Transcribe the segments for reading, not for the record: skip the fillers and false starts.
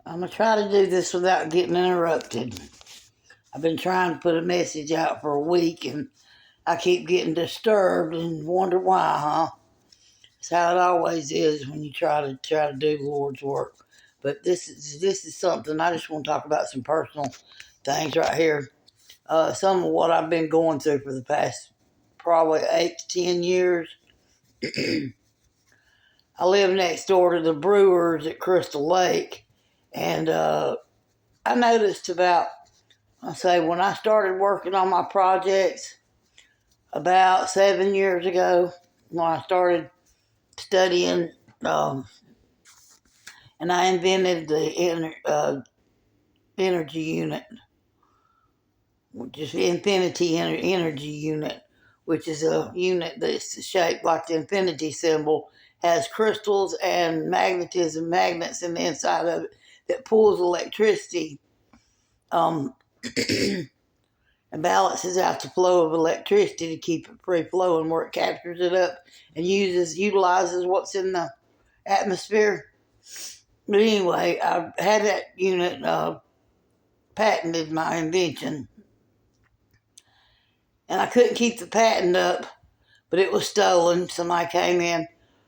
I'm going to try to do this without getting interrupted. I've been trying to put a message out for a week and I keep getting disturbed and wonder why, huh? It's how it always is when you try to do the Lord's work. But this is something I just want to talk about, some personal things right here. Some of what I've been going through for the past probably 8 to 10 years. I live next door to the Brewers at Crystal Lake, and I noticed when I started working on my projects about 7 years ago, when I started studying, and I invented the energy unit, which is Infinity Energy Unit, which is a unit that's shaped like the infinity symbol, has crystals and magnets in the inside of it that pulls electricity um, and balances out the flow of electricity to keep it free flowing, where it captures it up and utilizes what's in the atmosphere. But anyway, I had that unit patented, my invention, and I couldn't keep the patent up, but it was stolen. Somebody came in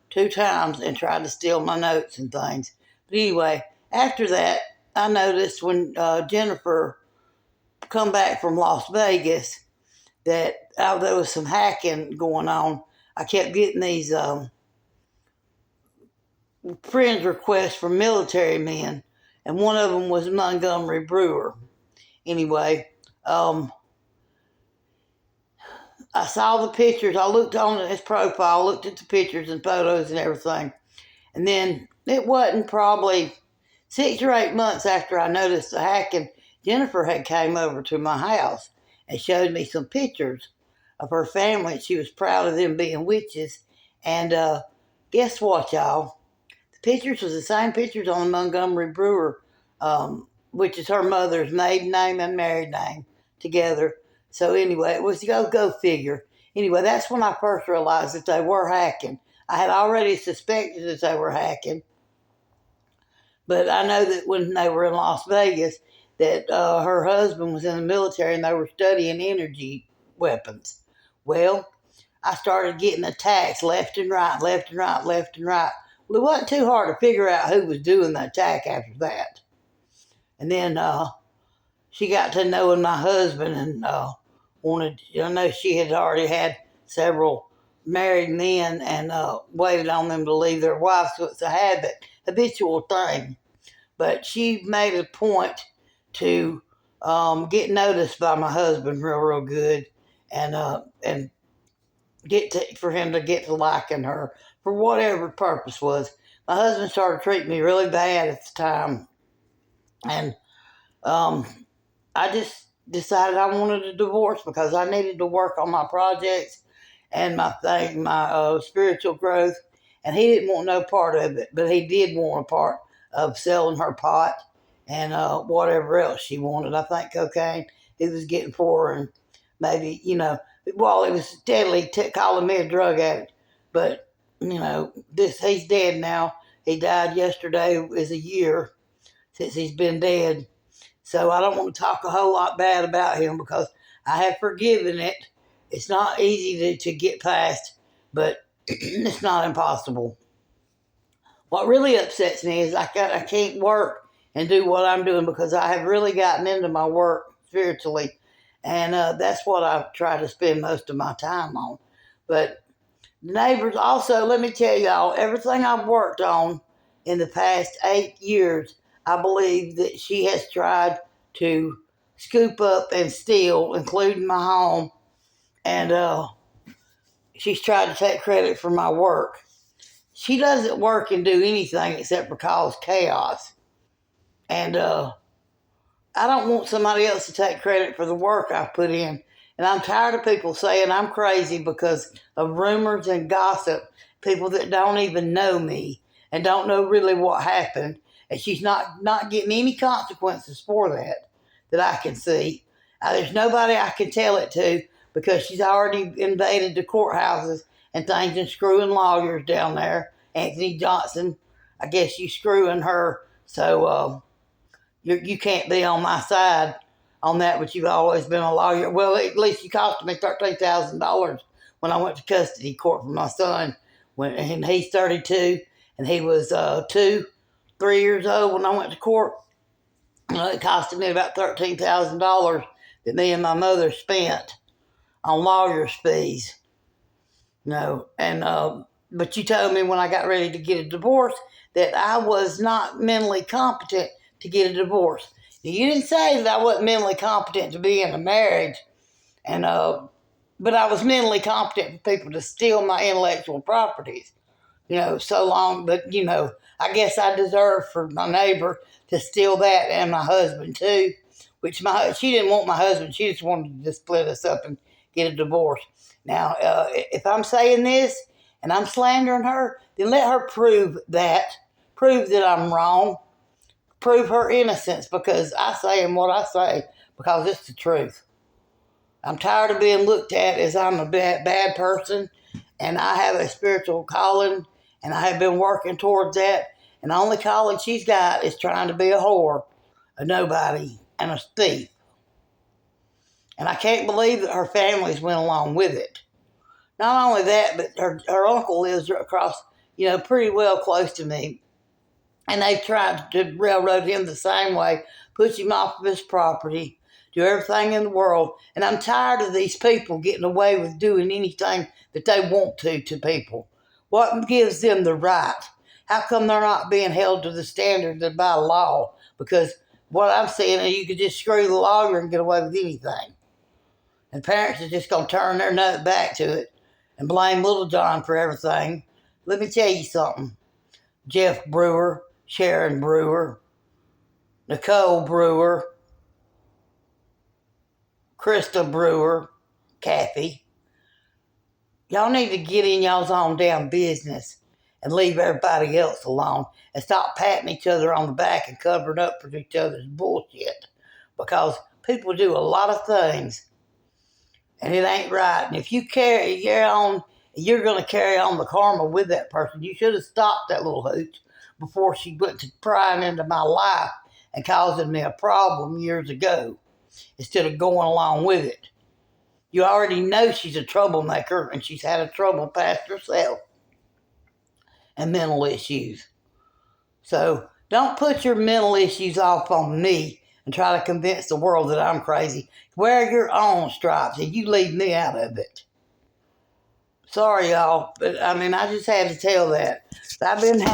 2 times and tried to steal my notes and things. But anyway, after that, I noticed when Jennifer come back from Las Vegas that there was some hacking going on. I kept getting these friends requests from military men, and one of them was Montgomery Brewer. Anyway, I saw the pictures. I looked on his profile, looked at the pictures and photos and everything. And then it wasn't probably 6 or 8 months after I noticed the hacking, Jennifer had came over to my house and showed me some pictures of her family. She was proud of them being witches. And guess what, y'all? The pictures was the same pictures on the Montgomery Brewer, which is her mother's maiden name and married name together. So anyway, it was go figure. Anyway, that's when I first realized that they were hacking. I had already suspected that they were hacking, but I know that when they were in Las Vegas, that her husband was in the military and they were studying energy weapons. Well, I started getting attacks left and right, left and right, left and right. Well, it wasn't too hard to figure out who was doing the attack after that. And then she got to knowing my husband and I know she had already had several married men and waited on them to leave their wives, so it's a habitual thing. But she made a point to get noticed by my husband real good, and for him to get to liking her for whatever purpose was. My husband started treating me really bad at the time, and um, I just decided I wanted a divorce because I needed to work on my projects and my spiritual growth. And he didn't want no part of it, but he did want a part of selling her pot and whatever else she wanted. I think cocaine he was getting for her, and maybe well, it was steadily calling me a drug addict. But he's dead now. He died yesterday. It was a year since he's been dead. So I don't want to talk a whole lot bad about him because I have forgiven it. It's not easy to get past, but it's not impossible. What really upsets me is I can't work and do what I'm doing because I have really gotten into my work spiritually. And that's what I try to spend most of my time on. But neighbors also, let me tell y'all, everything I've worked on in the past 8 years, I believe that she has tried to scoop up and steal, including my home. And she's tried to take credit for my work. She doesn't work and do anything except for cause chaos. And I don't want somebody else to take credit for the work I've put in. And I'm tired of people saying I'm crazy because of rumors and gossip, people that don't even know me and don't know really what happened. And she's not getting any consequences for that I can see. There's nobody I can tell it to because she's already invaded the courthouses and things and screwing lawyers down there. Anthony Johnson, I guess you screwing her. So you can't be on my side on that, but you've always been a lawyer. Well, at least you cost me $13,000 when I went to custody court for my son. And he's 32, and he was 3 years old when I went to court. It costed me about $13,000 that me and my mother spent on lawyers' fees. But you told me when I got ready to get a divorce that I was not mentally competent to get a divorce. Now, you didn't say that I wasn't mentally competent to be in a marriage, but I was mentally competent for people to steal my intellectual properties. So long, but I guess I deserve for my neighbor to steal that and my husband too, which she didn't want my husband. She just wanted to split us up and get a divorce. Now, if I'm saying this and I'm slandering her, then let her prove that I'm wrong, prove her innocence, because I say what I say because it's the truth. I'm tired of being looked at as I'm a bad person, and I have a spiritual calling, and I have been working towards that. And the only calling she's got is trying to be a whore, a nobody, and a thief. And I can't believe that her families went along with it. Not only that, but her uncle lives across, pretty well close to me. And they tried to railroad him the same way, push him off of his property, do everything in the world. And I'm tired of these people getting away with doing anything that they want to people. What gives them the right? How come they're not being held to the standard that by law? Because what I'm saying is you could just screw the lawyer and get away with anything. And parents are just going to turn their nose back to it and blame Little John for everything. Let me tell you something. Jeff Brewer, Sharon Brewer, Nicole Brewer, Krista Brewer, Kathy, y'all need to get in y'all's own damn business and leave everybody else alone and stop patting each other on the back and covering up for each other's bullshit, because people do a lot of things and it ain't right. And if you carry on, you're going to carry on the karma with that person. You should have stopped that little hooch before she went to prying into my life and causing me a problem years ago, instead of going along with it. You already know she's a troublemaker, and she's had a trouble past herself and mental issues. So don't put your mental issues off on me and try to convince the world that I'm crazy. Wear your own stripes, and you leave me out of it. Sorry, y'all, but I just had to tell that. I've been having